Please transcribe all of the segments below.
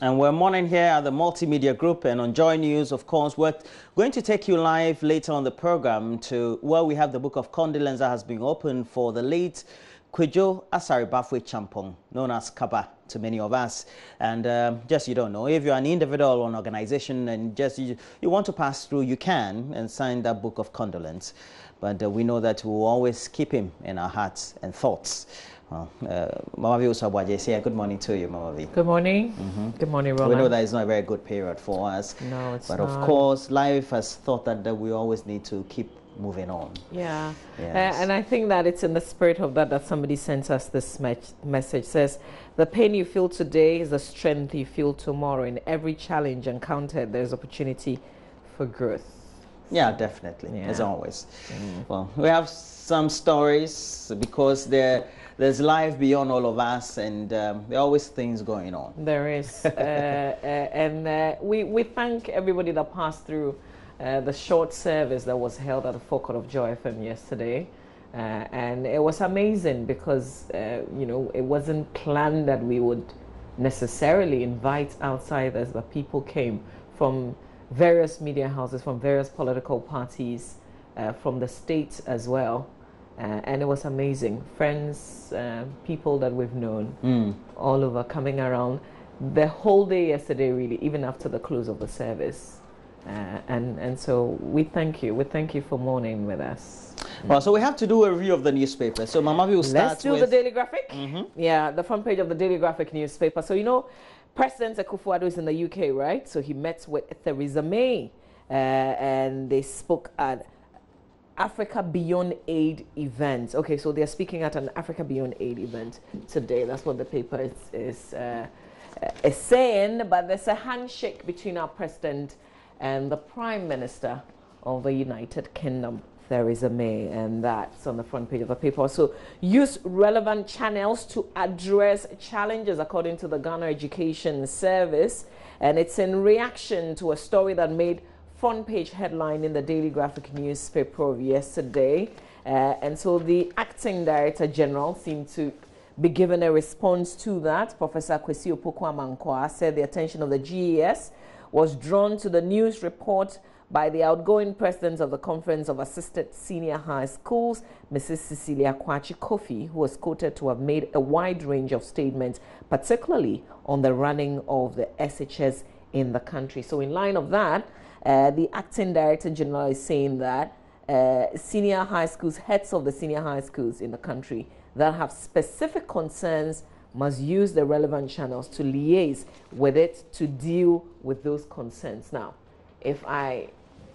And we're morning here at the Multimedia Group and on Joy News, of course. We're going to take you live later on the program to where we have the book of condolence that has been opened for the late Kwejo Asari Bafwe Champong, known as Kaba to many of us. And just you don't know, if you're an individual or an organization and just you want to pass through, you can and sign that book of condolence. But we know that we'll always keep him in our hearts and thoughts. Mama V Usabwaje, say good morning to you, Mama V. Good morning. Good morning, Roland. We know that it's not a very good period for us. No, it's but not. But of course, life has thought that we always need to keep moving on. Yeah. Yes. And I think that it's in the spirit of that somebody sends us this message. Says, the pain you feel today is the strength you feel tomorrow. In every challenge encountered, there's opportunity for growth. Yeah, definitely, as always. Well, we have some stories because there's life beyond all of us, and there are always things going on. There is. And we thank everybody that passed through the short service that was held at the forecourt of Joy FM yesterday. And it was amazing because, you know, it wasn't planned that we would necessarily invite outsiders, but people came from various media houses, from various political parties, from the states as well. And it was amazing. Friends, people that we've known all over coming around the whole day yesterday, really, even after the close of the service. And so we thank you. We thank you for mourning with us. Well, so we have to do a review of the newspaper. So Mama will start Let's do the Daily Graphic. Yeah, the front page of the Daily Graphic newspaper. So, you know, President Akufo-Addo is in the UK, right? So he met with Theresa May and they spoke at Africa Beyond Aid event. Okay, so they're speaking at an Africa Beyond Aid event today. That's what the paper is saying. But there's a handshake between our president and the Prime Minister of the United Kingdom, Theresa May, and that's on the front page of the paper. So use relevant channels to address challenges, according to the Ghana Education Service. And it's in reaction to a story that made front page headline in the Daily Graphic newspaper of yesterday. And so the acting director general seemed to be given a response to that. Professor Kwesi Opoku-Amankwa said the attention of the GES was drawn to the news report by the outgoing president of the Conference of Assisted Senior High Schools, Mrs. Cecilia Kwachi Kofi, who was quoted to have made a wide range of statements, particularly on the running of the SHS in the country. So in line of that, the acting director general is saying that senior high schools, heads of the senior high schools in the country that have specific concerns must use the relevant channels to liaise with it to deal with those concerns. Now, if I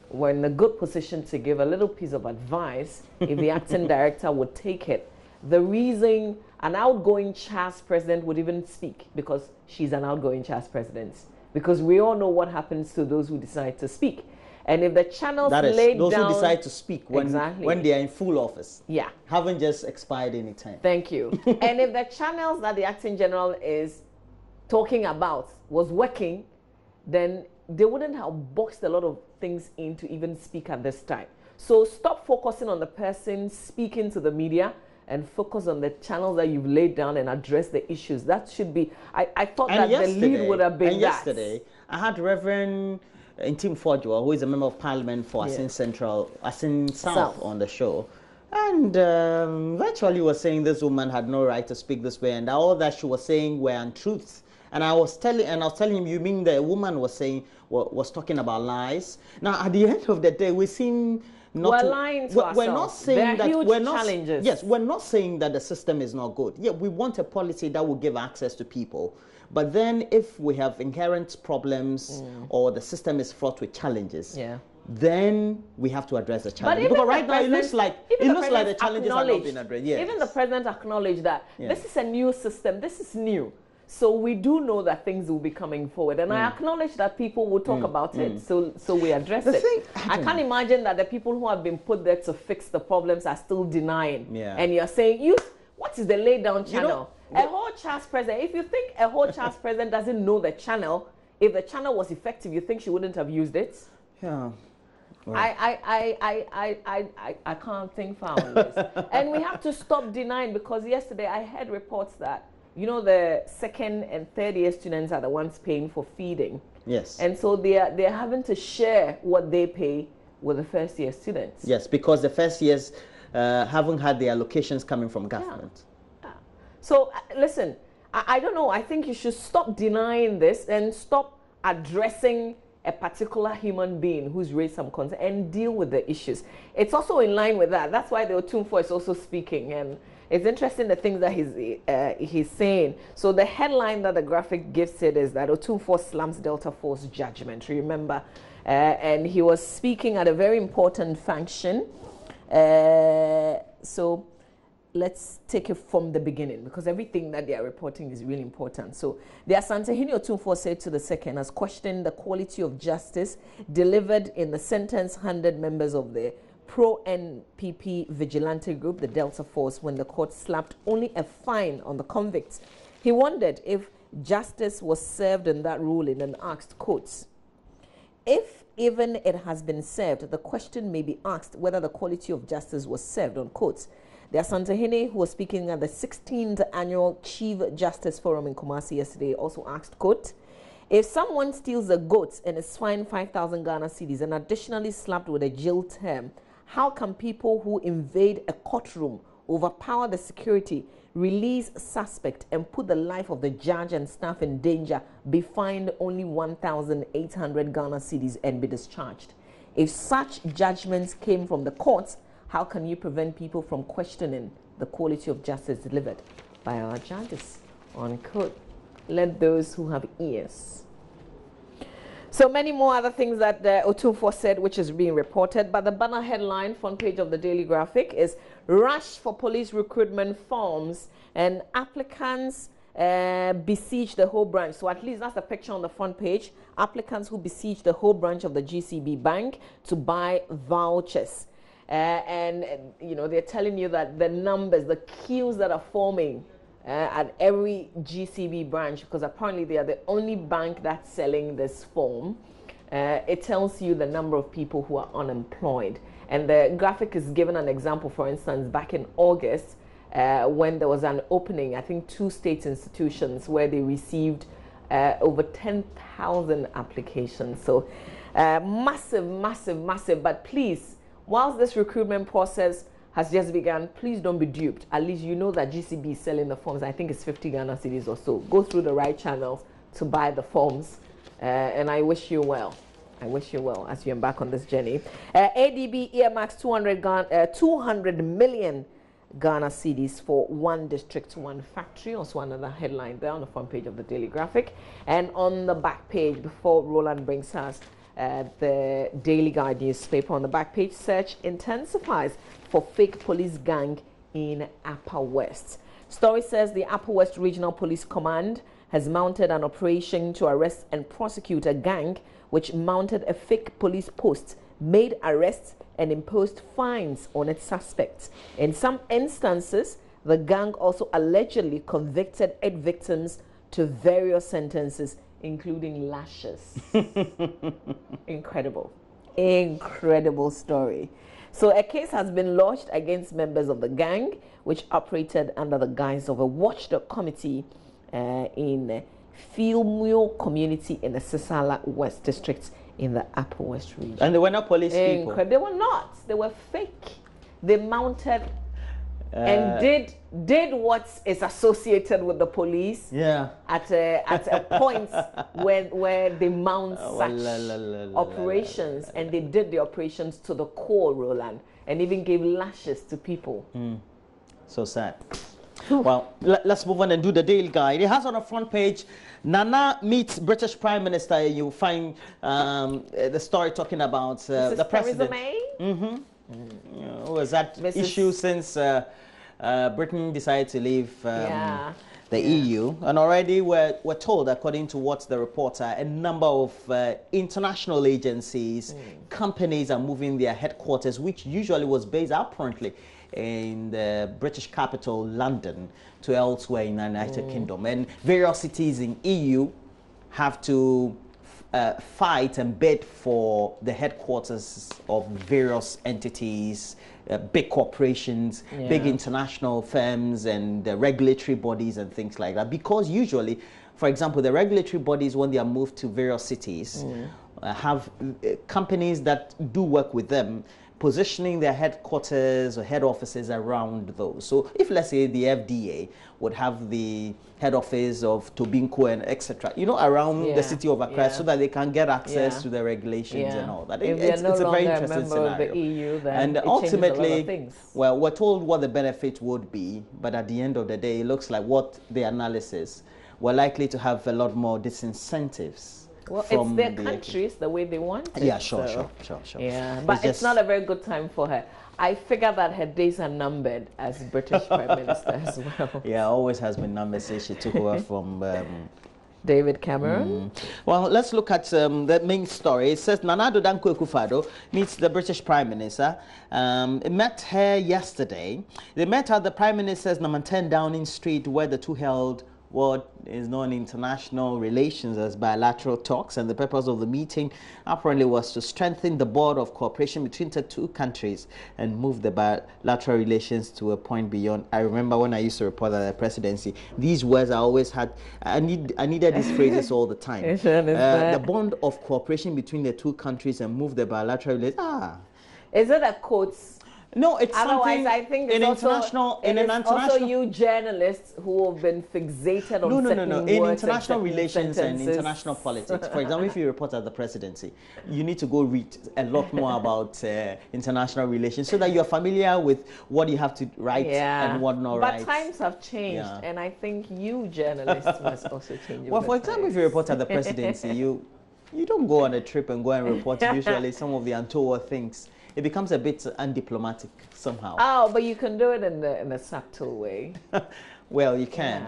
were in a good position to give a little piece of advice, if the acting director would take it, the reason an outgoing CHAS president would even speak, because she's an outgoing CHAS president, because we all know what happens to those who decide to speak. And if the channels laid those down, who decide to speak when they are in full office, haven't just expired any time. Thank you. And if the channels that the acting general is talking about was working, then they wouldn't have boxed a lot of things in to even speak at this time. So stop focusing on the person speaking to the media and focus on the channels that you've laid down and address the issues. That should be, I thought that the lead would have been yesterday, I had Reverend Intim Fodjwa, who is a member of parliament for Asin Central, Asin South on the show. And virtually was saying this woman had no right to speak this way, and all that she was saying were untruths. And I was telling him, you mean the woman was saying, was talking about lies? Now, at the end of the day, we seem not we're lying to ourselves. We're not saying that huge challenges. Yes, we're not saying that the system is not good. Yeah, we want a policy that will give access to people. But then if we have inherent problems or the system is fraught with challenges, then we have to address the challenge. Because right now it looks like the challenges are not being addressed. Yes. Even the president acknowledged that this is a new system, this is new. So we do know that things will be coming forward. And I acknowledge that people will talk about it, so we address it. I can't imagine that the people who have been put there to fix the problems are still denying. And you're saying, what is the lay down channel? A whole CHAS president, if you think a whole CHAS president doesn't know the channel, if the channel was effective, you think she wouldn't have used it? Yeah. I can't think far on this. And we have to stop denying, because yesterday I heard reports that you know, the second and third year students are the ones paying for feeding. Yes. And so they're having to share what they pay with the first year students. Yes, because the first years haven't had their allocations coming from government. Yeah. So listen, I don't know. I think you should stop denying this and stop addressing a particular human being who's raised some concern and deal with the issues. It's also in line with that. That's why the Otumfuo is also speaking, and it's interesting the things that he's saying. So the headline that the graphic gives it is that Otumfuo slams Delta Force judgment. Remember, and he was speaking at a very important function. So let's take it from the beginning, because everything that they are reporting is really important. So the Asantehene Otumfuo said to the second has questioned the quality of justice delivered in the sentence handed members of the pro-NPP vigilante group, the Delta Force, when the court slapped only a fine on the convicts. He wondered if justice was served in that ruling and asked, quotes, if even it has been served, the question may be asked whether the quality of justice was served, on quotes. The Asantehene, who was speaking at the 16th Annual Chief Justice Forum in Kumasi yesterday, also asked, quote, if someone steals a goat and is fined 5,000 Ghana cedis and additionally slapped with a jail term, how can people who invade a courtroom, overpower the security, release suspect, and put the life of the judge and staff in danger be fined only 1,800 Ghana cedis and be discharged? If such judgments came from the courts, how can you prevent people from questioning the quality of justice delivered by our judges? Unquote. Let those who have ears. So many more other things that Otumfuo said, which is being reported. But the banner headline, front page of the Daily Graphic, is rush for police recruitment forms and applicants besiege the whole branch. So at least that's the picture on the front page. Applicants who besiege the whole branch of the GCB Bank to buy vouchers. And you know, they're telling you that the numbers, the queues that are forming at every GCB branch, because apparently they are the only bank that's selling this form. It tells you the number of people who are unemployed. And the graphic is given an example, for instance, back in August, when there was an opening, I think 2 state institutions where they received over 10,000 applications. So massive, massive, massive. But please, whilst this recruitment process has just begun, please don't be duped. At least you know that GCB is selling the forms. I think it's 50 Ghana cedis or so. Go through the right channels to buy the forms. And I wish you well. I wish you well as you embark on this journey. ADB earmarks 200 million Ghana cedis for one district, one factory. Also another headline there on the front page of the Daily Graphic. And on the back page, before Roland brings us the Daily Guide newspaper, on the back page, search intensifies for fake police gang in Upper West. Story says the Upper West Regional Police Command has mounted an operation to arrest and prosecute a gang which mounted a fake police post, made arrests and imposed fines on its suspects. In some instances, the gang also allegedly convicted 8 victims to various sentences, including lashes. Incredible. Incredible story. So a case has been lodged against members of the gang, which operated under the guise of a watchdog committee in Filmio community in the Sisala West district in the Upper West region. And they were not police people? They were not. They were fake. They mounted and did what is associated with the police. Yeah. At a point where they mount such operations, and they did the operations to the core, Roland, and even gave lashes to people. So sad. Well, let's move on and do the Daily Guide. It has on the front page, Nana meets British Prime Minister. You'll find the story talking about the president. Theresa May? Was that issue since Britain decided to leave the EU? And already we're told, according to what the reports are, a number of international agencies, companies are moving their headquarters, which usually was based apparently in the British capital, London, to elsewhere in the United Kingdom. And various cities in EU have to fight and bid for the headquarters of various entities, big corporations, big international firms, and regulatory bodies and things like that. Because usually, for example, the regulatory bodies, when they are moved to various cities, have companies that do work with them, positioning their headquarters or head offices around those. So if, let's say, the FDA would have the head office of Tobinco and etc., around the city of Accra, so that they can get access to the regulations and all that. It's a very interesting scenario. Of the EU, then and ultimately, things. well, we're told what the benefit would be, but at the end of the day, it looks like what the analysis, we're likely to have a lot more disincentives. Well, it's their countries the way they want it. Yeah, sure. Yeah, but it's not a very good time for her. I figure that her days are numbered as British Prime Minister as well. Yeah, always has been numbered since she took over from David Cameron. Well, let's look at the main story. It says Nana Addo Dankwa Akufo-Addo meets the British Prime Minister. It met her yesterday. They met at the Prime Minister's number 10 Downing Street, where the two held what is known in international relations as bilateral talks, and the purpose of the meeting apparently was to strengthen the board of cooperation between the two countries and move the bilateral relations to a point beyond. I remember when I used to report at the presidency, these words I always had, I needed these phrases all the time. The bond of cooperation between the two countries and move the bilateral relations. Is it a quote? No, it's otherwise, I think it's also you journalists who have been fixated on certain words in international relations sentences. and international politics. For example, if you report at the presidency, you need to go read a lot more about international relations so that you're familiar with what you have to write and what not write. But times have changed, and I think you journalists must also change. Well, for example, if you report at the presidency, you don't go on a trip and go and report usually some of the untoward things. It becomes a bit undiplomatic somehow. Oh, but you can do it in a subtle way. Well, you can,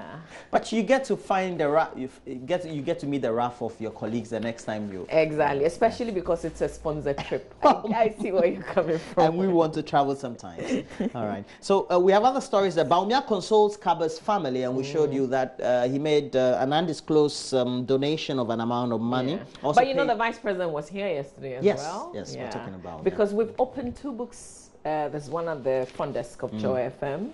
but you get to find the you get to meet the wrath of your colleagues the next time you. Exactly, especially because it's a sponsored trip. I see where you're coming from. And we want to travel sometimes. All right. So we have other stories. That Baumia consoles Kaba's family, and we showed you that he made an undisclosed donation of an amount of money. Yeah. But the Vice President was here yesterday as well. Yes, we're talking about because we've opened 2 books. There's one at the front desk of Joy FM,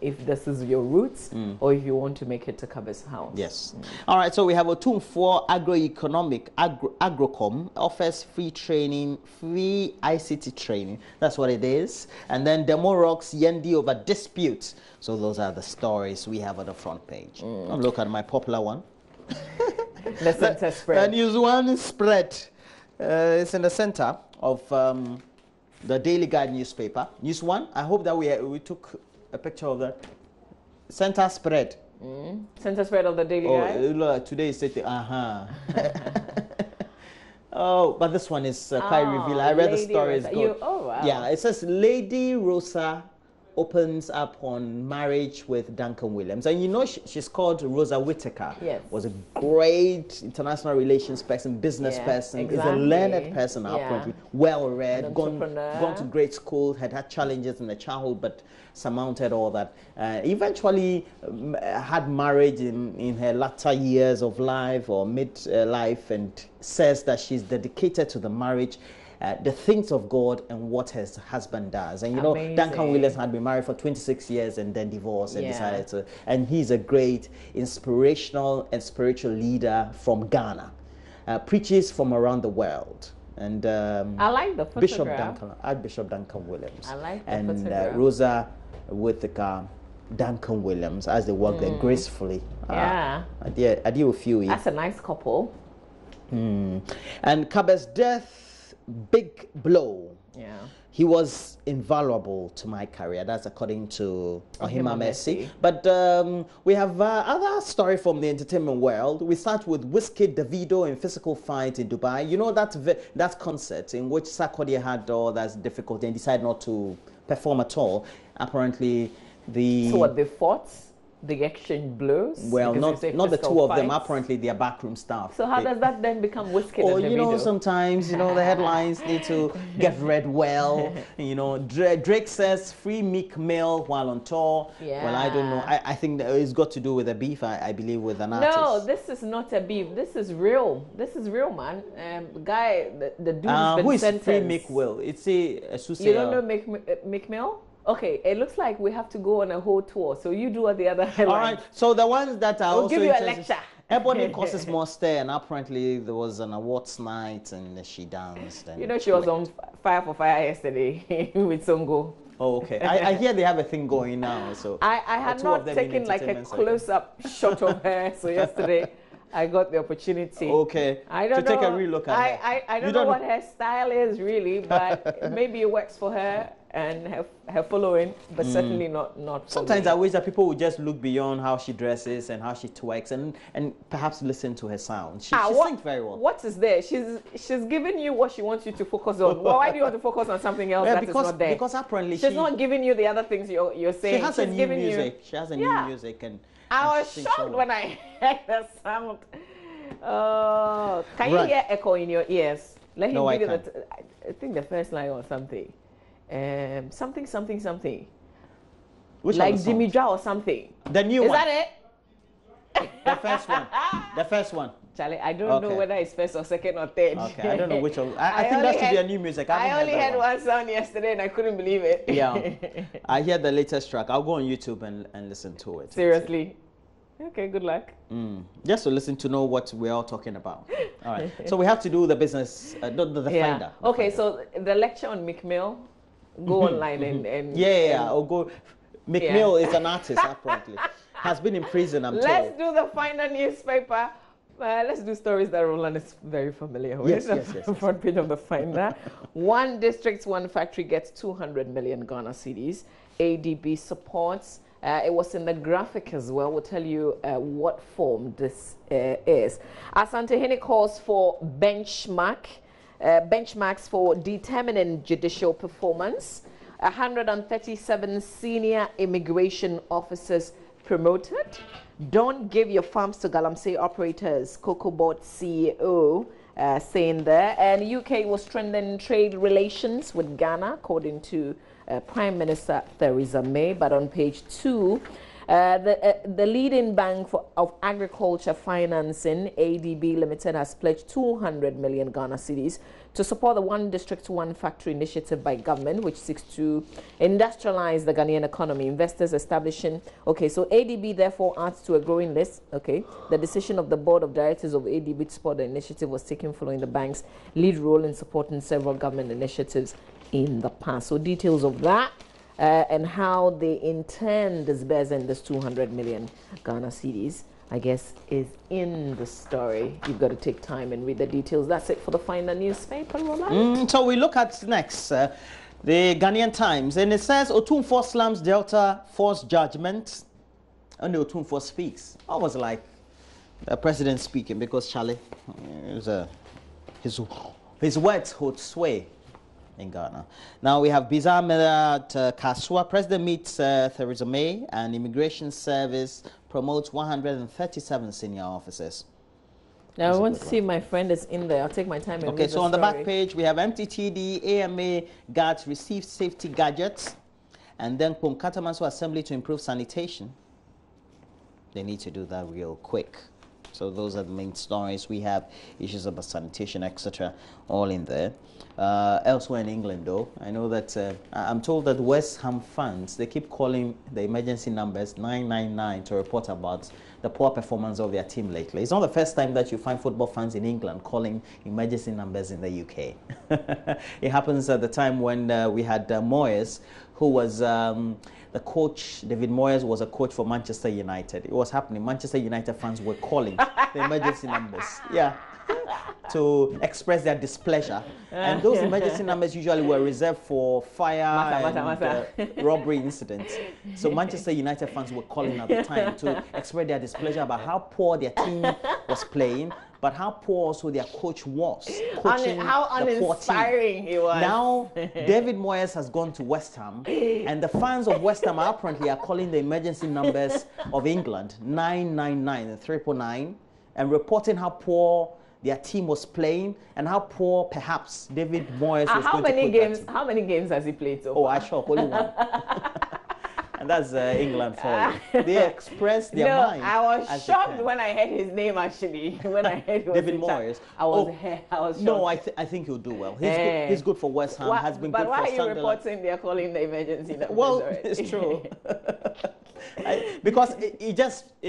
if this is your roots or if you want to make it to Kaba's house. Yes. All right, so we have a tool for agroeconomic, Agrocom, offers free training, free ICT training. That's what it is. And then Demo Rocks Yendi over dispute. So those are the stories we have on the front page. Look at my popular one. The center spread. The News One spread. It's in the center of the Daily Guide newspaper. News One. I hope that we took a picture of that. Center spread. Center spread of the Daily Guide. Today is Oh, but this one is quite revealing. I read the story. Wow. Yeah, it says Lady Rosa opens up on marriage with Duncan Williams. And she's called Rosa Whittaker. Yes. Was a great international relations person, business person, is a learned person, apparently, well-read, gone to great school, had challenges in the childhood, but surmounted all that. Eventually had marriage in her latter years of life or mid-life, and says that she's dedicated to the marriage, the things of God and what her husband does. And Duncan Williams had been married for 26 years and then divorced and decided to, and he's a great inspirational and spiritual leader from Ghana, preaches from around the world. And I like the photograph. Archbishop Duncan Williams. I like the and photograph. Rosa Whittaker, Duncan Williams, as they work there gracefully. I deal with you. That's a nice couple. And Kaba's death, big blow. Yeah. He was invaluable to my career. That's according to Ohima Messi. But we have other story from the entertainment world. We start with Wizkid Davido in physical fight in Dubai. That concert in which Sarkodie had all that difficulty and decided not to perform at all. Apparently, So what, they fought? the exchange blows? Well, not the two of them. Apparently, they are backroom staff. So how does that then become Whiskey? Or you know, sometimes you know the headlines need to get read well. You know, Drake says free Meek Mill while on tour. Yeah. Well, I don't know. I think that it's got to do with a beef. I believe with an artist. No, this is not a beef. This is real. This is real, man. The guy, the dude's been who is sentenced. free Meek Will? It's a You don't know Meek Mill? Okay, it looks like we have to go on a whole tour. So you do what the other headlines. All right. So the ones that are we'll also give you a lecture. Ebony causes more stir, and apparently there was an awards night, and she danced. And you know, she was on Fire for Fire yesterday with Songo. Oh, okay. I hear they have a thing going now. So I had not taken like a close-up shot of her. So yesterday I got the opportunity. Okay. I don't know. Take a real look at her. I don't know what her style is really, but maybe it works for her and her following, but certainly not for Sometimes me. I wish that people would just look beyond how she dresses and how she twerks and perhaps listen to her sound. She sings very well. What is there? She's giving you what she wants you to focus on. Well, why do you want to focus on something else that is not there? Because apparently she's not giving you the other things you're saying. She has a new music. She has a new music and I was shocked when I heard the sound. Can you hear echo in your ears? Let him give you I think the first line or something. Something. Which like Dimidra or something. The new one. Is that it? The first one. The first one. Charlie, I don't know whether it's first or second or third. Okay, I don't know which one. I think that should be a new music. I only heard one sound yesterday and I couldn't believe it. Yeah. I hear the latest track. I'll go on YouTube and listen to it. Seriously? Okay, good luck. Just to listen to know what we're all talking about. All right. So we have to do the business, the finder. Okay, so the lecture on Meek Mill, go online and or go. Meek Mill is an artist, apparently. Has been in prison, I'm told. Let's do the Finder newspaper. Let's do stories that Roland is very familiar with. Yes. Front page of the Finder. One district, one factory gets 200 million Ghana cedis. ADB supports. It was in the graphic as well. We'll tell you what form this is. Asante calls for benchmarks for determining judicial performance. 137 senior immigration officers promoted. Don't give your farms to Galamsey operators, Cocoa Board CEO saying there. And UK was strengthening trade relations with Ghana, according to Prime Minister Theresa May. But on page 2, the leading bank of agriculture financing, ADB Limited, has pledged 200 million Ghana cedis to support the One District, One Factory initiative by government, which seeks to industrialize the Ghanaian economy. Investors establishing. Okay, so ADB therefore adds to a growing list. Okay, the decision of the board of directors of ADB to support the initiative was taken following the bank's lead role in supporting several government initiatives in the past. So details of that and how they intend disbursing this 200 million Ghana cedis, I guess, is in the story. You've got to take time and read the details. That's it for the Finder newspaper, Roland. So we look at next the Ghanaian Times, and it says Otumfuo slams Delta Force judgment, and Otumfuo speaks. I was like the president speaking, because Charlie, his words hold sway in Ghana. Now we have Bizarre Miller at Kasua. President meets Theresa May, and Immigration Service promotes 137 senior officers. Now I want to see if my friend is in there. I'll take my time and read Okay, so on the story. back page we have MTTD, AMA guards receive safety gadgets, and then Pumkatamanso Assembly to improve sanitation. They need to do that real quick. So those are the main stories. We have issues about sanitation, etc., all in there. Elsewhere in England, though, I know that I'm told that West Ham fans, they keep calling the emergency numbers 999 to report about the poor performance of their team lately. It's not the first time that you find football fans in England calling emergency numbers in the UK. It happens at the time when we had Moyes, who was the coach. David Moyes was a coach for Manchester United. It was happening. Manchester United fans were calling the emergency numbers. Yeah. to express their displeasure. And those emergency numbers usually were reserved for fire and robbery incidents. So Manchester United fans were calling at the time to express their displeasure about how poor their team was playing, but how poor also their coach was. How uninspiring he was. Now, David Moyes has gone to West Ham, and the fans of West Ham apparently are calling the emergency numbers of England 999 and 999, and reporting how poor their team was playing and how poor perhaps David Moyes was going to put How many games has he played so far? Oh, I sure, only one. And that's England for you. They expressed their mind. I was shocked when I heard his name, actually. When I heard David Moyes. I was shocked. No, I think he'll do well. He's good for West Ham. Has been good for Sunderland. But why are you reporting they're calling the emergency numbers? Well, it's true. Because it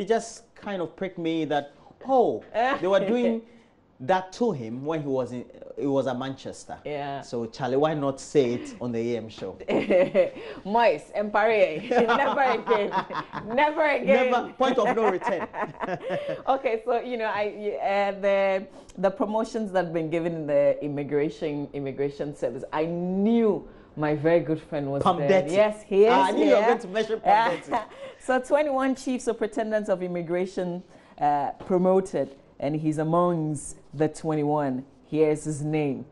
just kind of pricked me that, they were doing that to him when he was at Manchester. Yeah. So Charlie, why not say it on the AM show? Moyes, Empire, never again, never again. Never. Point of no return. Okay, so the promotions that have been given in the immigration service, I knew my very good friend was there. Yes, he is. I knew you were going to mention Pamdetti. So 21 chiefs or pretendants of immigration promoted, and he's amongst the 21. Here's his name,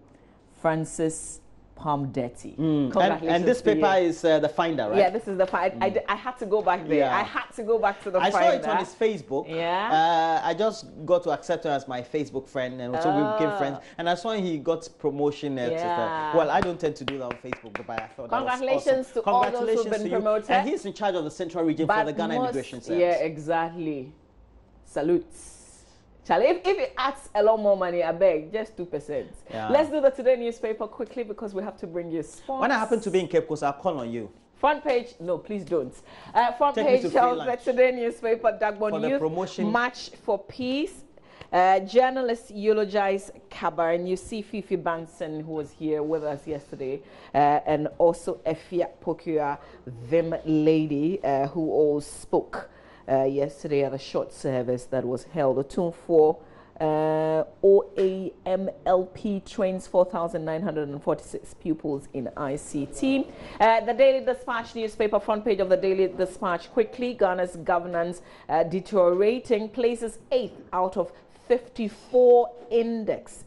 Francis Pamdetti. Congratulations. And this paper is the Finder, right? Yeah, this is the Finder. I had to go back there. Yeah. I had to go back to the Finder. I saw it on his Facebook. Yeah. I just got to accept him as my Facebook friend, and so we became friends. And I saw he got promotion. Well, I don't tend to do that on Facebook, but I thought congratulations that was awesome. to all those who've been promoted. And he's in charge of the Central Region for the Ghana Immigration Service. Yeah, exactly. Salutes. If it adds a lot more money, I beg, just 2%. Yeah. Let's do the Today newspaper quickly because we have to bring you sports. When I happen to be in Cape Coast, I'll call on you. Front page, no, please don't. Front page of the Today newspaper, Dagbon Youth March for Peace. Journalists eulogize Kaba, and you see Fifi Banson, who was here with us yesterday, and also Efia Pokua, Vim Lady, who all spoke yesterday at a short service that was held. A tune for OAMLP trains 4,946 pupils in ICT. The Daily Dispatch newspaper, front page of the Daily Dispatch, quickly. Ghana's governance deteriorating, places 8th out of 54 index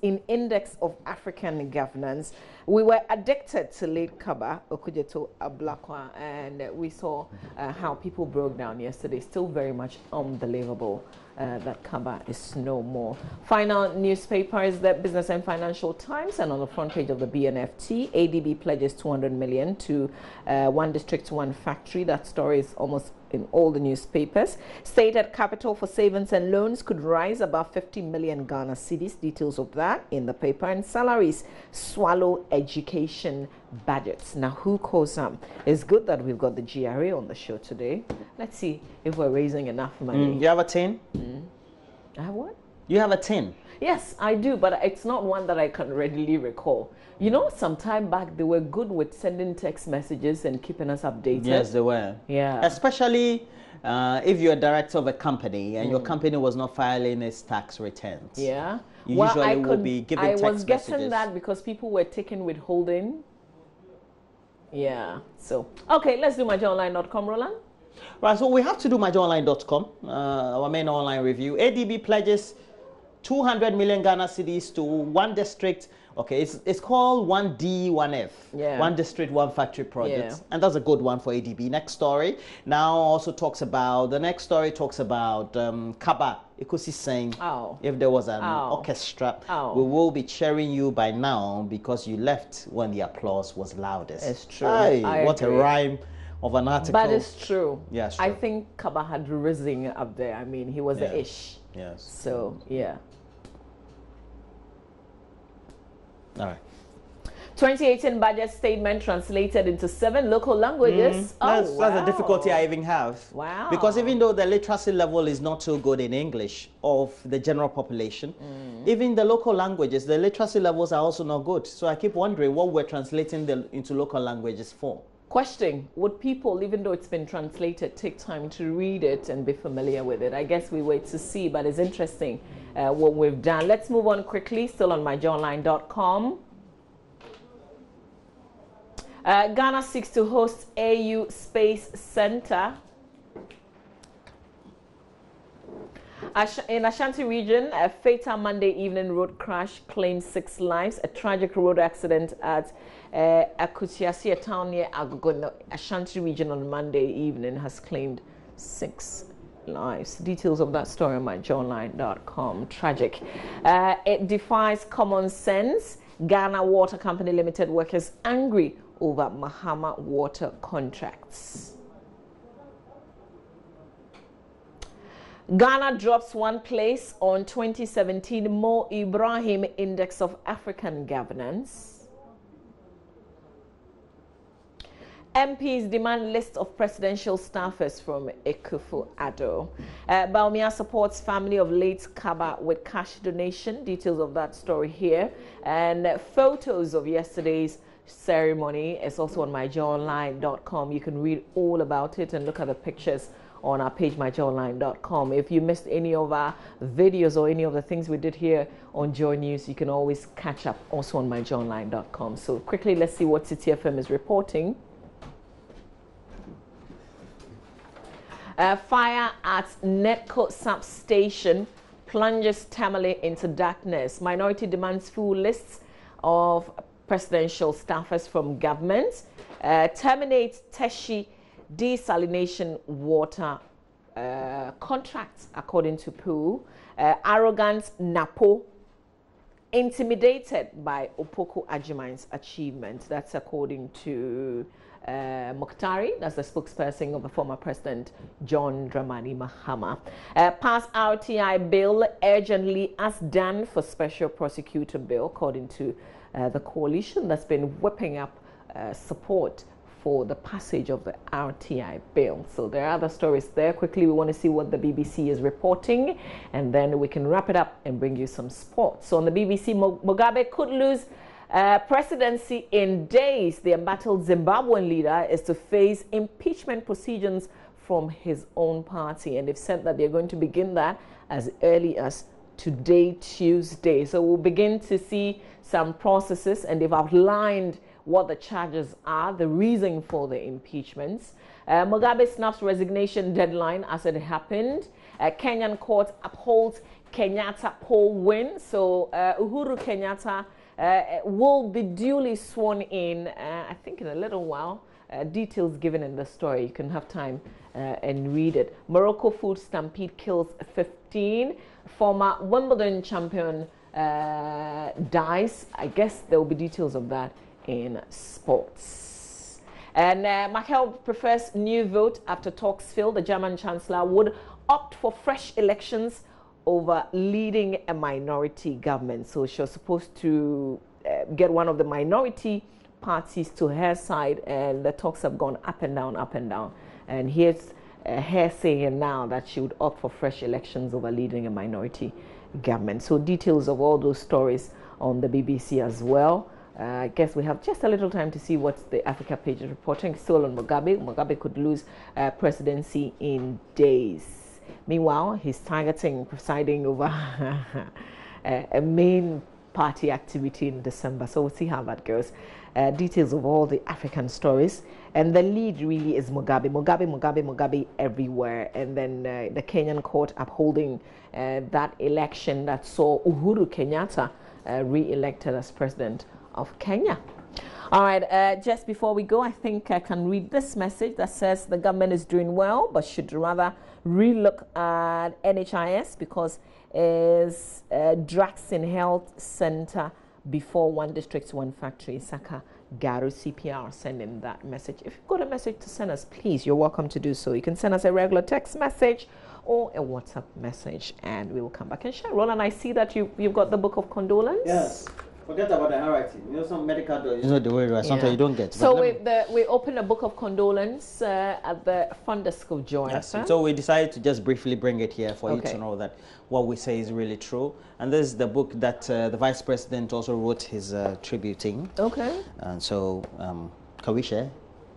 of African governance. We were addicted to late Kaba Okujeto Ablakwa, and we saw how people broke down yesterday. Still very much unbelievable that Kaba is no more. Final newspaper is the Business and Financial Times, and on the front page of the BNFT, ADB pledges 200 million to one district, one factory. That story is almost in all the newspapers. Stated capital for savings and loans could rise above 50 million Ghana cedis. Details of that in the paper. And salaries swallow education budgets. Now, who calls them? It's good that we've got the GRA on the show today. Let's see if we're raising enough money. You have a 10? I have what? You have a 10? Yes, I do, but it's not one that I can readily recall. You know, some time back, they were good with sending text messages and keeping us updated. Yes, they were. Yeah. Especially if you're a director of a company and your company was not filing its tax returns. Yeah. You usually will be giving text messages. I was guessing that because people were taking withholding. Yeah. So, okay, let's do myjoyonline.com, Roland. Right, so we have to do myjoyonline.com, our main online review. ADB pledges 200 million Ghana cedis to one district. Okay, it's called 1D, 1F. Yeah. One district, one factory project. Yeah. And that's a good one for ADB. Next story. Now also talks about, the next story talks about Kaba. Ikusi saying, if there was an orchestra, we will be cheering you by now because you left when the applause was loudest. It's true. What a rhyme of an article. But it's true. Yes, I think Kaba had risen up there. I mean, he was the ish. Yes. So, yeah. All right. 2018 budget statement translated into 7 local languages. That's the difficulty I even have. Wow. Because even though the literacy level is not so good in English of the general population, even the local languages, the literacy levels are also not good. So I keep wondering what we're translating into local languages for. Question, would people, even though it's been translated, take time to read it and be familiar with it? I guess we wait to see, but it's interesting what we've done. Let's move on quickly, still on myjoyonline.com. Ghana seeks to host AU Space Center. In Ashanti region, a fatal Monday evening road crash claims 6 lives. A tragic road accident at Akutiasi, a town near Agogo, Ashanti region on Monday evening has claimed 6 lives. Details of that story on myjoyonline.com. Tragic. It defies common sense. Ghana Water Company Limited workers angry over Mahama water contracts. Ghana drops 1 place on 2017 Mo Ibrahim Index of African Governance. MPs demand list of presidential staffers from Akufo-Addo. Baumia supports family of late Kaba with cash donation. Details of that story here. And photos of yesterday's ceremony is also on myjoyonline.com. You can read all about it and look at the pictures on our page, myjoyonline.com. If you missed any of our videos or any of the things we did here on Joy News, you can always catch up also on myjoyonline.com. So quickly, let's see what City FM is reporting. Fire at Netco substation plunges Tamale into darkness. Minority demands full lists of presidential staffers from government. Terminates Teshi desalination water contracts, according to Pooh. Arrogant Napo intimidated by Opoku Ajiman's achievement. That's according to Mokhtari, that's the spokesperson of the former president John Dramani Mahama. Pass RTI bill urgently as done for special prosecutor bill, according to the coalition that's been whipping up support for the passage of the RTI bill. So there are other stories there. Quickly, we want to see what the BBC is reporting, and then we can wrap it up and bring you some sports. So on the BBC, Mugabe could lose presidency in days. The embattled Zimbabwean leader is to face impeachment proceedings from his own party, and they've said that they're going to begin that as early as today, Tuesday. So we'll begin to see some processes, and they've outlined what the charges are, the reason for the impeachments. Mugabe snaps resignation deadline as it happened. Kenyan court upholds Kenyatta poll win. So Uhuru Kenyatta will be duly sworn in, I think in a little while. Details given in the story. You can have time and read it. Morocco food stampede kills 15. Former Wimbledon champion dies. I guess there will be details of that in sports. And Merkel prefers new vote after talks failed. The German chancellor would opt for fresh elections over leading a minority government. So she was supposed to get one of the minority parties to her side, and the talks have gone up and down, up and down. And here's her saying now that she would opt for fresh elections over leading a minority government. So details of all those stories on the BBC as well. I guess we have just a little time to see what the Africa page is reporting. Still on Mugabe. Mugabe could lose presidency in days. Meanwhile, he's targeting presiding over a main party activity in December. So we'll see how that goes. Details of all the African stories. And the lead really is Mugabe. Mugabe everywhere. And then the Kenyan court upholding that election that saw Uhuru Kenyatta re-elected as president of Kenya. All right, just before we go, I think I can read this message that says the government is doing well, but should rather relook at NHIS because it's drugs in health center before one district, one factory. Saka Garu CPR sending that message. If you've got a message to send us, please, you're welcome to do so. You can send us a regular text message or a WhatsApp message, and we will come back and share. Roland, I see that you've got the book of condolence. Yes. Forget about the handwriting. You know, some medical doctors, you know the way, right? Sometimes you don't get. So we opened a book of condolence at the front desk of Joy. Yes. So we decided to just briefly bring it here for you to know that what we say is really true. And this is the book that the Vice President also wrote his tribute in. Okay. And so, can we share?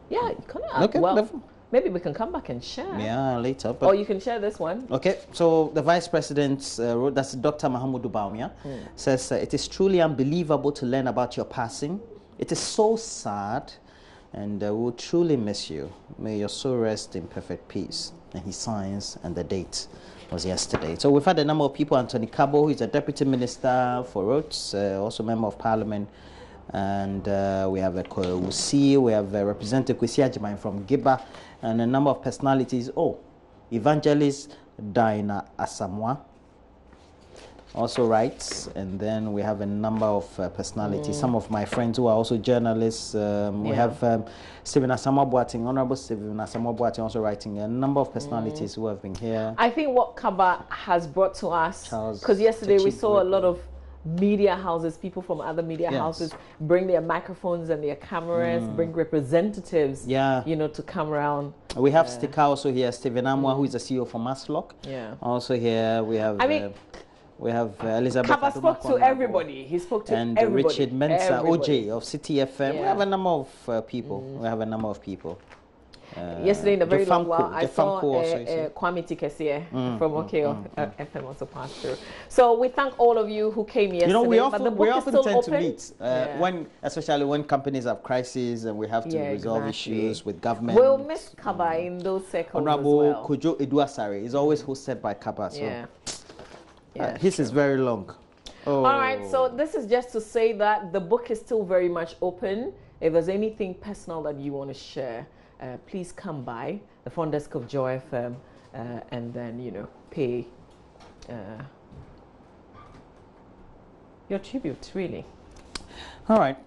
Yeah, you can. Okay, well, maybe we can come back and share. Yeah, later. But or you can share this one. Okay, so the Vice President wrote, that's Dr. Mahamudu Bawumia, says, it is truly unbelievable to learn about your passing. It is so sad, and we'll truly miss you. May your soul rest in perfect peace. And he signs, and the date was yesterday. So we've had a number of people. Anthony Kabo, who is a Deputy Minister for Roads, also Member of Parliament. And we have a Wusi, we have a Representative Kwesi Agyemang from Giba, and a number of personalities. Oh, Evangelist Dinah Asamoah also writes, and then we have a number of personalities. Some of my friends who are also journalists. We have Stephen Asamoah Boateng, Honorable Stephen Asamoah Boateng, also writing. A number of personalities who have been here. I think what Kaba has brought to us, because yesterday we saw a lot of media houses, people from other media houses bring their microphones and their cameras, bring representatives, you know, to come around. We have Stika also here, Stephen Amwa, who is the CEO for Maslock. Also here we have. We have Elizabeth. Kaba spoke to everybody. He spoke to and everybody. Richard Mensah, OJ of City FM. We have a number of people. We have a number of people. Yesterday in a very long while, I saw Kwame Tikesie from OK of FM also passed through. So we thank all of you who came yesterday. You know, we often tend to meet when, especially when companies have crises and we have to resolve issues with government. We'll miss Kaba in those circles. Honorable as well. Kojo Eduasare is always hosted by Kaba. So his is very long. All right, so this is just to say that the book is still very much open. If there's anything personal that you want to share, please come by the front desk of Joy FM and then, you know, pay your tribute, really. All right.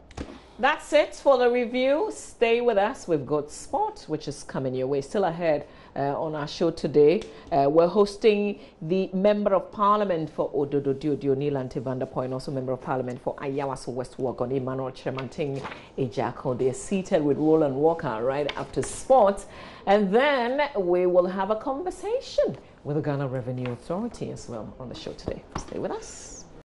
That's it for the review. Stay with us. We've got sport, which is coming your way. Still ahead on our show today. We're hosting the Member of Parliament for Ododo Diodio, Nilante Vanderpoint, also Member of Parliament for Ayawaso West Wagon, Emmanuel Chemanting Ejako. They're seated with Roland Walker right after sport. And then we will have a conversation with the Ghana Revenue Authority as well on the show today. Stay with us.